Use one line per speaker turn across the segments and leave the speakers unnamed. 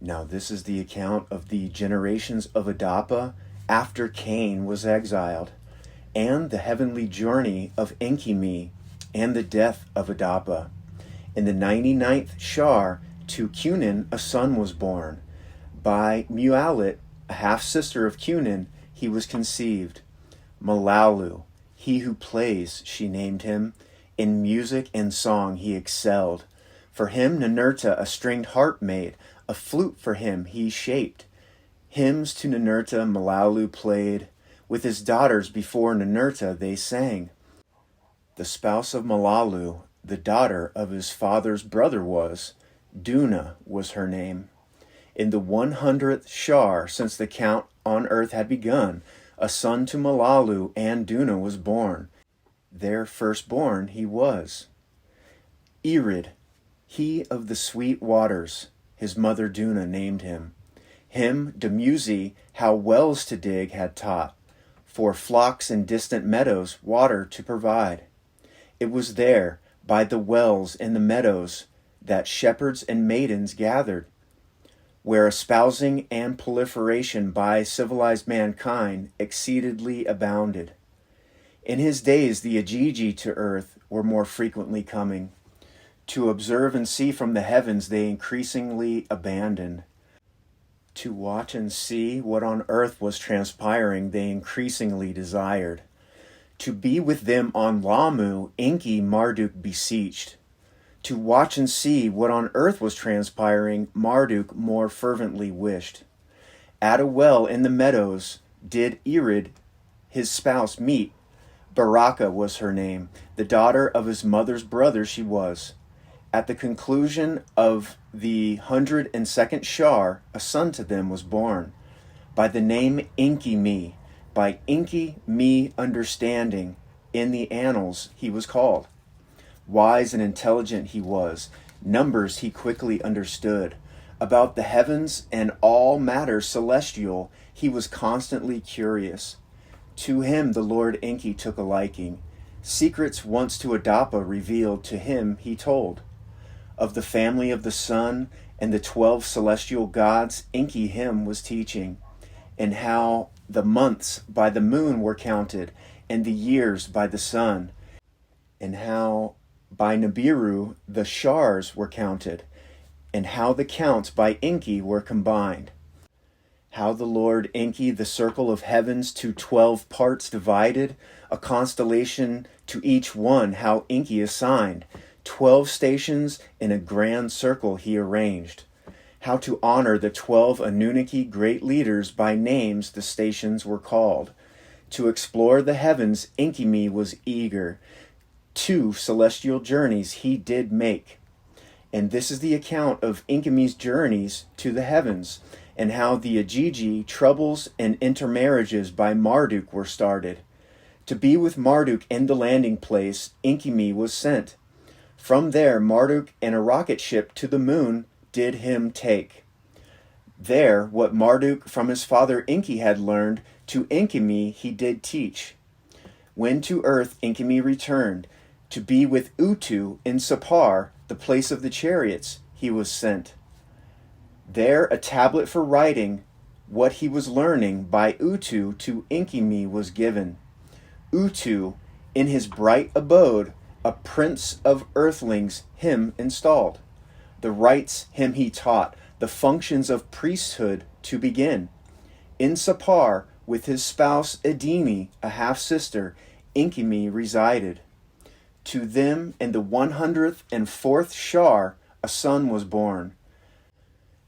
Now this is the account of the generations of Adapa after Cain was exiled, and the heavenly journey of Enki, and the death of Adapa. In the 99th Shar, to Cunan a son was born. By Mualit, a half-sister of Cunan, he was conceived. Malalu, he who plays, she named him. In music and song he excelled. For him Ninurta a stringed harp made, a flute for him he shaped. Hymns to Ninurta Malalu played. With his daughters before Ninurta they sang. The spouse of Malalu, the daughter of his father's brother was, Duna was her name. In the 100th Shar, since the count on earth had begun, a son to Malalu and Duna was born. Their firstborn he was. Erid, he of the sweet waters, his mother Duna named him. Him Demuzi how wells to dig had taught, for flocks in distant meadows water to provide. It was there, by the wells in the meadows, that shepherds and maidens gathered, where espousing and proliferation by civilized mankind exceedingly abounded. In his days the Ajiji to earth were more frequently coming. To observe and see from the heavens they increasingly abandoned. To watch and see what on earth was transpiring they increasingly desired. To be with them on Lamu, Enki Marduk beseeched. To watch and see what on earth was transpiring, Marduk more fervently wished. At a well in the meadows did Erid his spouse meet. Baraka was her name, the daughter of his mother's brother she was. At the conclusion of the 102nd Shar, a son to them was born, by the name Enki, by Enki understanding, in the annals he was called. Wise and intelligent he was, numbers he quickly understood. About the heavens and all matters celestial he was constantly curious. To him the Lord Enki took a liking. Secrets once to Adapa revealed to him he told. Of the family of the sun and the 12 celestial gods Enki him was teaching, and how the months by the moon were counted, and the years by the sun, and how by Nibiru the Shars were counted, and how the counts by Enki were combined. How the Lord Enki the circle of heavens to 12 parts divided, a constellation to each one how Enki assigned. 12 stations in a grand circle he arranged. How to honor the 12 Anunnaki great leaders by names the stations were called. To explore the heavens Enki was eager. 2 celestial journeys he did make. And this is the account of Enki's journeys to the heavens, and how the Ajiji troubles and intermarriages by Marduk were started. To be with Marduk in the landing place Enki was sent. From there Marduk and a rocket ship to the moon did him take. There what Marduk from his father Enki had learned, to Enki he did teach. When to earth Enki returned, to be with Utu in Sapar, the place of the chariots, he was sent. There a tablet for writing what he was learning by Utu to Enki was given. Utu, in his bright abode, a prince of Earthlings him installed. The rites him he taught, the functions of priesthood to begin. In Sapar, with his spouse Edini, a half-sister, Enki resided. To them in the 104th Shar a son was born.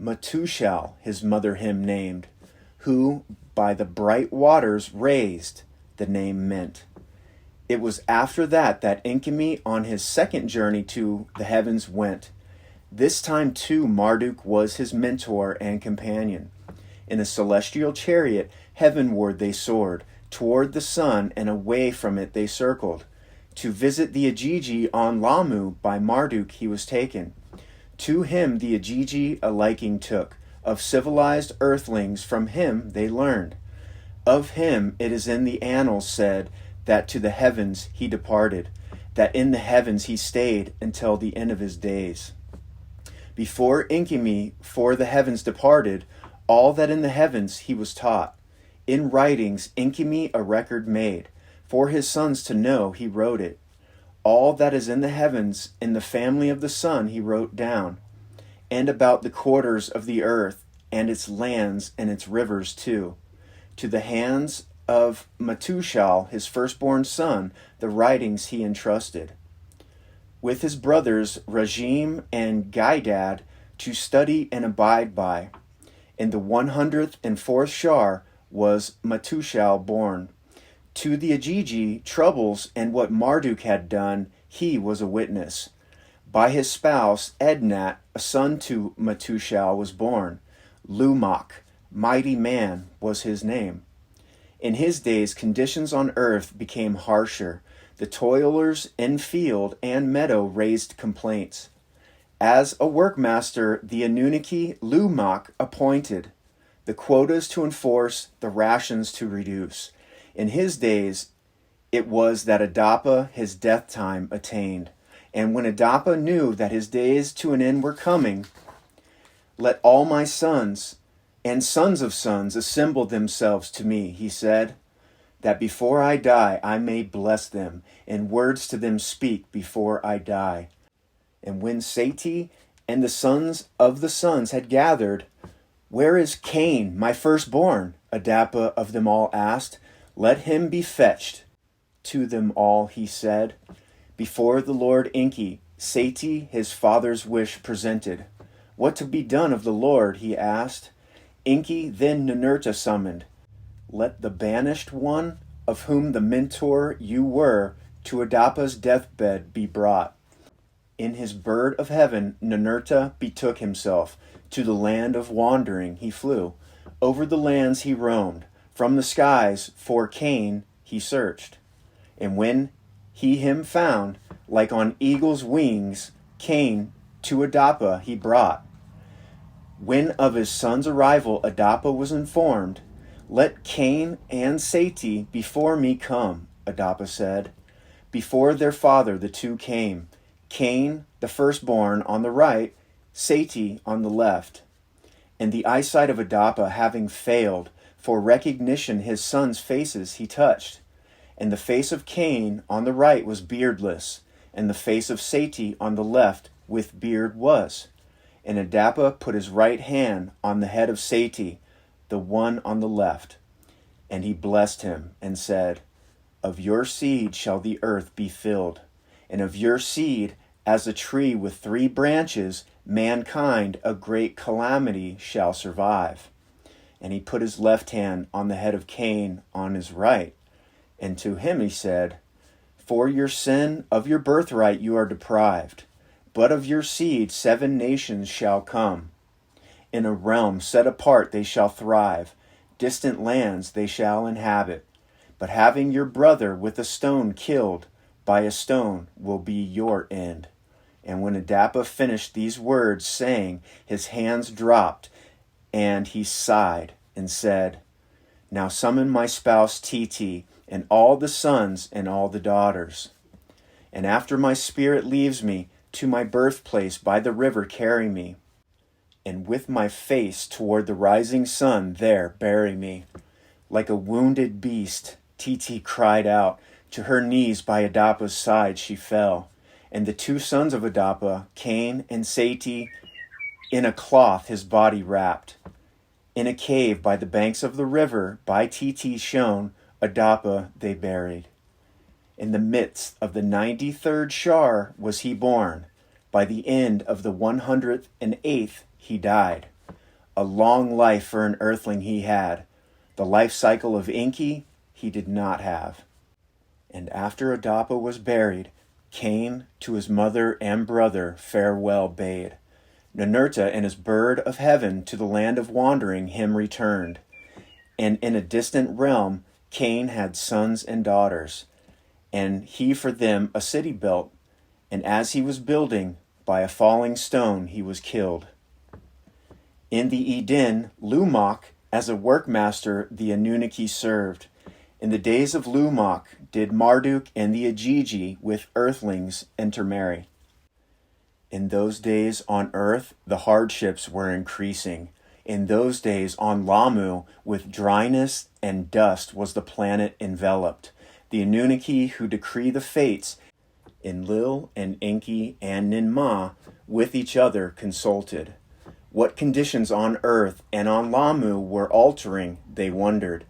Matushal his mother him named, who by the bright waters raised, the name meant. It was after that Enki on his second journey to the heavens went. This time too Marduk was his mentor and companion. In a celestial chariot heavenward they soared, toward the sun and away from it they circled. To visit the Ajiji on Lamu by Marduk he was taken. To him the Ajiji a liking took, of civilized earthlings from him they learned. Of him it is in the annals said, that to the heavens he departed, that in the heavens he stayed until the end of his days. Before Enchimi, for the heavens departed, all that in the heavens he was taught. In writings Enchimi a record made, for his sons to know he wrote it. All that is in the heavens, in the family of the sun he wrote down, and about the quarters of the earth, and its lands and its rivers too. To the hands of Matushal, his firstborn son, the writings he entrusted, with his brothers Rajim and Gaidad, to study and abide by. In the 104th Shar was Matushal born. To the Ajiji troubles and what Marduk had done, he was a witness. By his spouse Ednat, a son to Matushal was born. Lumach, mighty man, was his name. In his days conditions on earth became harsher. The toilers in field and meadow raised complaints. As a workmaster, the Anunnaki Lumach appointed the quotas to enforce, the rations to reduce. In his days, it was that Adapa his death time attained. And when Adapa knew that his days to an end were coming, let all my sons and sons of sons assemble themselves to me, he said, that before I die I may bless them, and words to them speak before I die. And when Sati and the sons of the sons had gathered, where is Cain, my firstborn? Adapa of them all asked. Let him be fetched. To them all he said. Before the Lord Enki, Sati his father's wish presented. What to be done of the Lord, he asked. Enki then Ninurta summoned. Let the banished one, of whom the mentor you were, to Adapa's deathbed be brought. In his bird of heaven, Ninurta betook himself. To the land of wandering he flew. Over the lands he roamed. From the skies for Cain he searched. And when he him found, like on eagle's wings, Cain to Adapa he brought. When of his son's arrival Adapa was informed, let Cain and Sati before me come, Adapa said. Before their father the two came, Cain the firstborn on the right, Sati on the left. And the eyesight of Adapa having failed, for recognition his sons' faces he touched. And the face of Cain on the right was beardless, and the face of Sati on the left with beard was. And Adapa put his right hand on the head of Sati, the one on the left. And he blessed him and said, Of your seed shall the earth be filled, and of your seed, as a tree with 3 branches, mankind a great calamity shall survive. And he put his left hand on the head of Cain on his right. And to him he said, For your sin of your birthright you are deprived. But of your seed 7 nations shall come. In a realm set apart they shall thrive. Distant lands they shall inhabit. But having your brother with a stone killed, by a stone will be your end. And when Adapa finished these words saying, his hands dropped, and he sighed and said, Now summon my spouse Titi, and all the sons and all the daughters. And after my spirit leaves me, to my birthplace by the river carry me. And with my face toward the rising sun there bury me. Like a wounded beast, Titi cried out. To her knees by Adapa's side she fell. And the 2 sons of Adapa, Cain and Sati, in a cloth his body wrapped. In a cave by the banks of the river, by Titi shown, Adapa they buried. In the midst of the 93rd Shar was he born. By the end of the 108th he died. A long life for an earthling he had. The life cycle of Enki he did not have. And after Adapa was buried, Cain to his mother and brother farewell bade. Ninurta and his bird of heaven to the land of wandering him returned. And in a distant realm Cain had sons and daughters. And he for them a city built, and as he was building, by a falling stone he was killed. In the Eden, Lumach, as a workmaster, the Anunnaki served. In the days of Lumach did Marduk and the Ajiji with Earthlings intermarry. In those days on earth, the hardships were increasing. In those days on Lamu, with dryness and dust was the planet enveloped. The Anunnaki who decree the fates, Enlil and Enki and Ninmah, with each other consulted. What conditions on earth and on Lamu were altering, they wondered.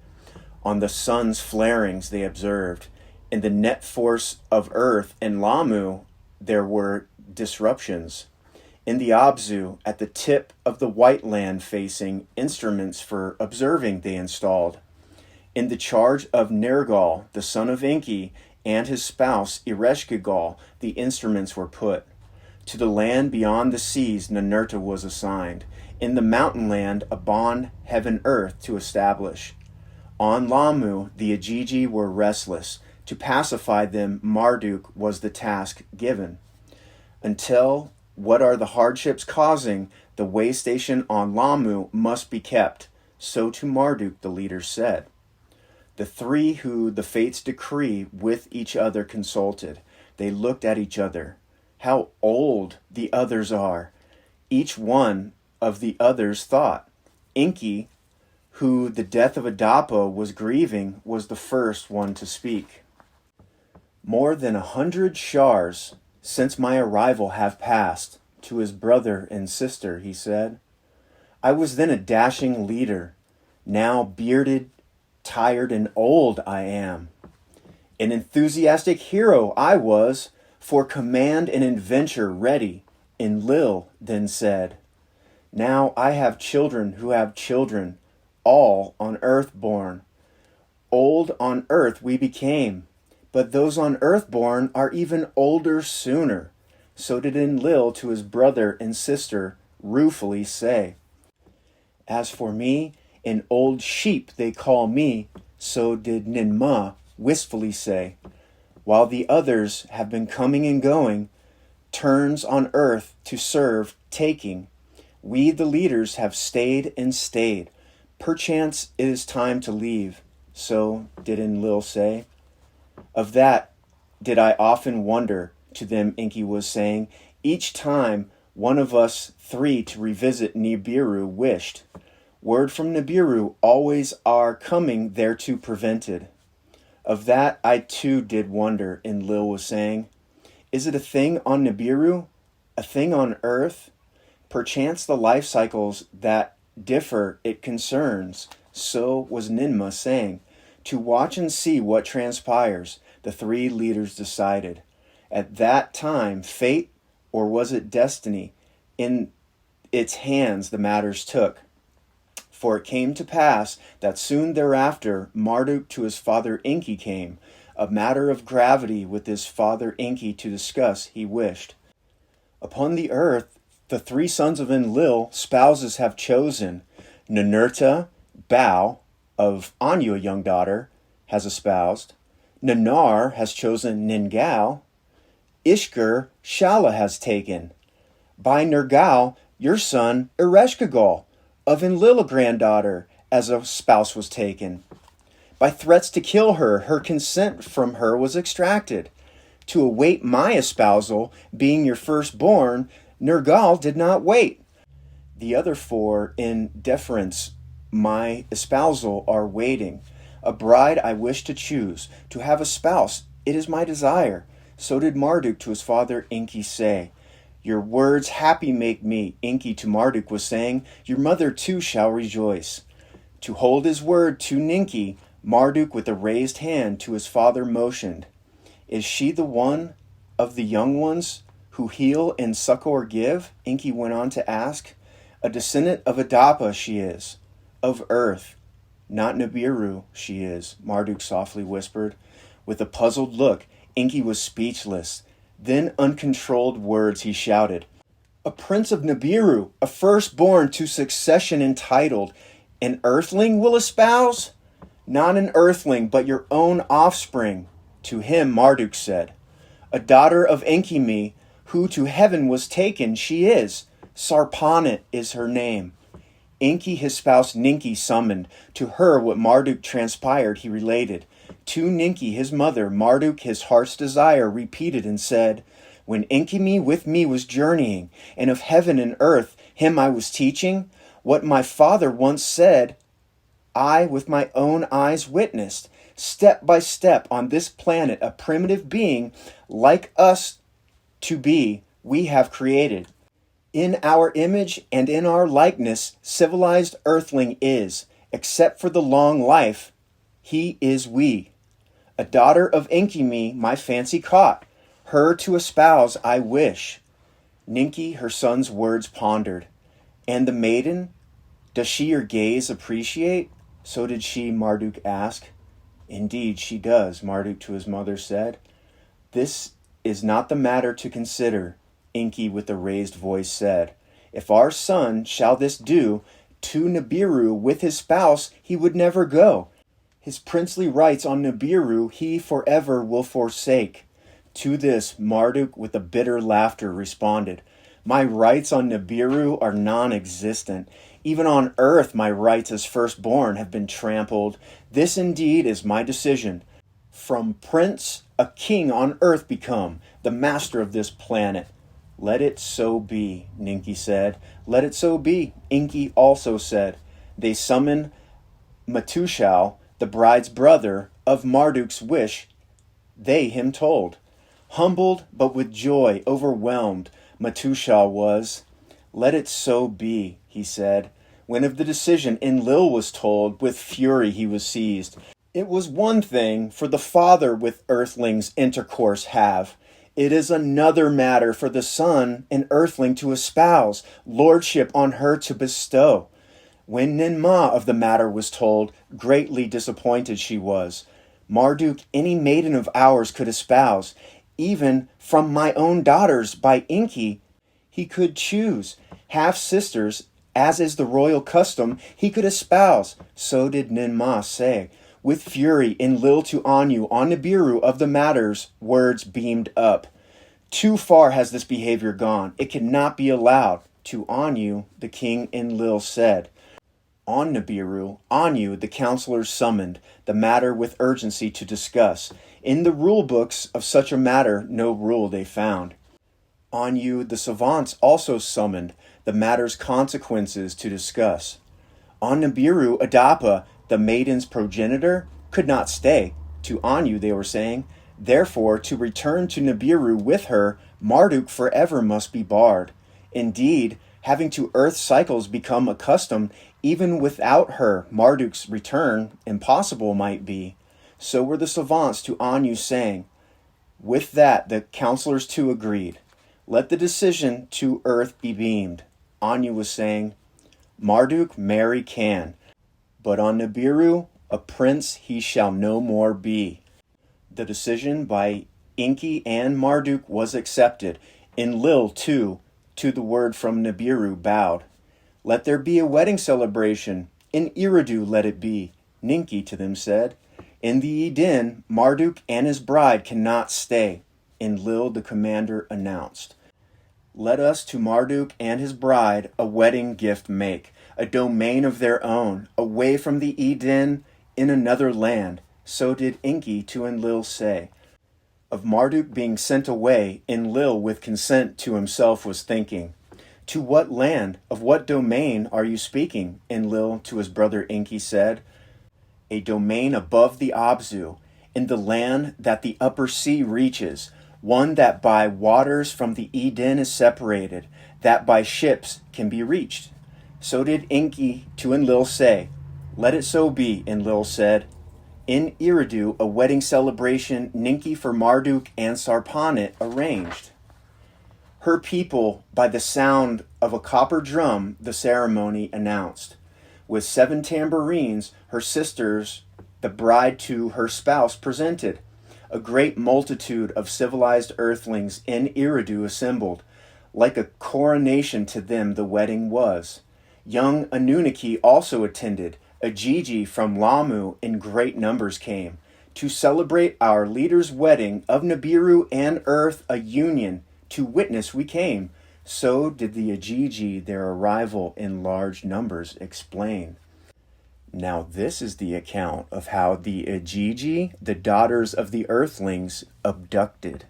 On the sun's flarings they observed. In the net force of earth and Lamu there were disruptions. In the Abzu, at the tip of the white land facing, instruments for observing they installed. In the charge of Nergal, the son of Enki, and his spouse Ereshkigal, the instruments were put. To the land beyond the seas Ninurta was assigned. In the mountain land a bond heaven-earth to establish. On Lamu the Ajiji were restless. To pacify them Marduk was the task given. Until what are the hardships causing, the way station on Lamu must be kept. So to Marduk the leader said. The three who the fates decree with each other consulted. They looked at each other. How old the others are. Each one of the others thought. Enki, who the death of Adapa was grieving, was the first one to speak. More than 100 shars since my arrival have passed, to his brother and sister, he said. I was then a dashing leader. Now bearded, tired, and old I am. An enthusiastic hero I was, for command and adventure ready, Enlil then said. Now I have children who have children, all on earth born. Old on earth we became, but those on earth born are even older sooner. So did Enlil to his brother and sister ruefully say. As for me, an old sheep they call me, so did Ninmah wistfully say. While the others have been coming and going, turns on earth to serve, taking. We the leaders have stayed and stayed. Perchance it is time to leave, so did Enlil say. Of that did I often wonder, to them Enki was saying, each time one of us three to revisit Nibiru wished. Word from Nibiru always are coming thereto prevented. Of that I too did wonder, Enlil was saying. Is it a thing on Nibiru? A thing on earth? Perchance the life cycles that differ it concerns, so was Ninmah saying. To watch and see what transpires, the three leaders decided. At that time, fate, or was it destiny, in its hands the matters took. For it came to pass that soon thereafter Marduk to his father Enki came. A matter of gravity with his father Enki to discuss he wished. Upon the earth the three sons of Enlil spouses have chosen. Ninurta, Bao, of Anu, a young daughter, has espoused. Nanar has chosen Ningal. Ishkur, Shala has taken. By Nergal, your son Ereshkigal, of Enlil a granddaughter, as a spouse was taken. By threats to kill her, her consent from her was extracted. To await my espousal, being your firstborn, Nergal did not wait. The other four, in deference, my espousal are waiting. A bride I wish to choose, to have a spouse, it is my desire. So did Marduk to his father Enki say. Your words happy make me, Enki to Marduk was saying. Your mother too shall rejoice. To hold his word to Ninki, Marduk with a raised hand to his father motioned. Is she the one of the young ones who heal and succor give? Enki went on to ask. A descendant of Adapa she is, of earth. Not Nibiru she is, Marduk softly whispered. With a puzzled look, Enki was speechless. Then uncontrolled words he shouted. A prince of Nibiru, a firstborn to succession entitled, an earthling will espouse? Not an earthling, but your own offspring, to him Marduk said. A daughter of Enki, who to heaven was taken, she is. Sarpanit is her name. Enki his spouse Ninki summoned. To her what Marduk transpired he related. To Ninki his mother Marduk his heart's desire repeated and said, When Enki with me was journeying, and of heaven and earth him I was teaching, what my father once said, I with my own eyes witnessed. Step by step on this planet, a primitive being like us to be, we have created. In our image and in our likeness, civilized earthling is, except for the long life, he is we. A daughter of Enki my fancy caught, her to espouse I wish. Ninki her son's words pondered. And the maiden, does she your gaze appreciate? So did she, Marduk ask. Indeed she does, Marduk to his mother said. This is not the matter to consider, Enki with a raised voice said. If our son shall this do, to Nibiru with his spouse he would never go. His princely rights on Nibiru he forever will forsake. To this Marduk with a bitter laughter responded, my rights on Nibiru are non-existent. Even on earth my rights as firstborn have been trampled. This indeed is my decision. From prince a king on earth become, the master of this planet. Let it so be, Ninki said. Let it so be, Enki also said. They summoned Matushal, the bride's brother, of Marduk's wish. They him told. Humbled, but with joy overwhelmed, Matushal was. Let it so be, he said. When of the decision Enlil was told, with fury he was seized. It was one thing for the father with earthlings intercourse have. It is another matter for the son an earthling to espouse, lordship on her to bestow. When Ninmah of the matter was told, greatly disappointed she was. Marduk any maiden of ours could espouse, even from my own daughters by Enki he could choose. Half-sisters, as is the royal custom, he could espouse. So did Ninmah say. With fury, Enlil to Anu, on Nibiru of the matters, words beamed up. Too far has this behavior gone. It cannot be allowed. To Anu, the king Enlil said. On Nibiru, Anu, the counselors summoned, the matter with urgency to discuss. In the rule books of such a matter, no rule they found. Anu, the savants also summoned, the matter's consequences to discuss. On Nibiru, Adapa, the maiden's progenitor, could not stay. To Anu they were saying, therefore, to return to Nibiru with her, Marduk forever must be barred. Indeed, having to earth cycles become accustomed, even without her, Marduk's return impossible might be. So were the savants to Anu saying. With that, the counselors too agreed. Let the decision to earth be beamed. Anu was saying, Marduk marry can, but on Nibiru a prince he shall no more be. The decision by Enki and Marduk was accepted. Enlil, too, to the word from Nibiru bowed. Let there be a wedding celebration. In Eridu let it be, Ninki to them said. In the Eden, Marduk and his bride cannot stay, Enlil the commander announced. Let us to Marduk and his bride a wedding gift make, a domain of their own, away from the Eden in another land. So did Enki to Enlil say. Of Marduk being sent away, Enlil with consent to himself was thinking. To what land, of what domain are you speaking? Enlil to his brother Enki said. A domain above the Abzu, in the land that the upper sea reaches, one that by waters from the Eden is separated, that by ships can be reached. So did Enki to Enlil say. Let it so be, Enlil said. In Eridu, a wedding celebration Ninki for Marduk and Sarpanit arranged. Her people, by the sound of a copper drum, the ceremony announced. With 7 tambourines, her sisters, the bride to her spouse, presented. A great multitude of civilized earthlings in Eridu assembled. Like a coronation to them the wedding was. Young Anunnaki also attended. Ajiji from Lamu in great numbers came. To celebrate our leader's wedding of Nibiru and Earth a union, to witness we came. So did the Ajiji their arrival in large numbers explain. Now this is the account of how the Ajiji, the daughters of the Earthlings, abducted